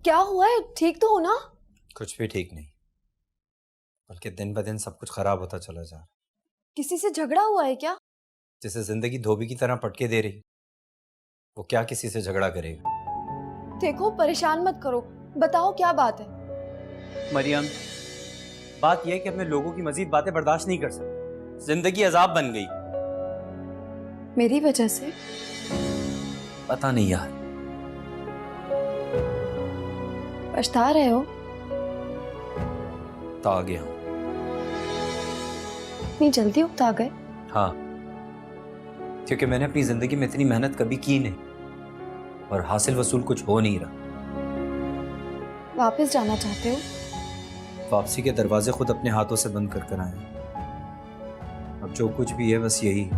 क्या हुआ है? ठीक तो हो ना? कुछ भी ठीक नहीं, बल्कि दिन ब दिन सब कुछ खराब होता चला जा रहा। किसी से झगड़ा हुआ है क्या? जिसे जिंदगी धोबी की तरह पटके दे रही, वो क्या किसी से झगड़ा करेगा? देखो, परेशान मत करो, बताओ क्या बात है। मरियम, बात यह है कि अपने लोगों की मजीद बातें बर्दाश्त नहीं कर सकते। जिंदगी अजाब बन गई। मेरी वजह से? पता नहीं यार। पछता रहे हो? तो आ गया हूं। इतनी जल्दी उकता गए? हाँ, क्योंकि मैंने अपनी जिंदगी में इतनी मेहनत कभी की नहीं और हासिल वसूल कुछ हो नहीं रहा। वापस जाना चाहते हो? वापसी के दरवाजे खुद अपने हाथों से बंद कर कर आए। अब जो कुछ भी है बस यही।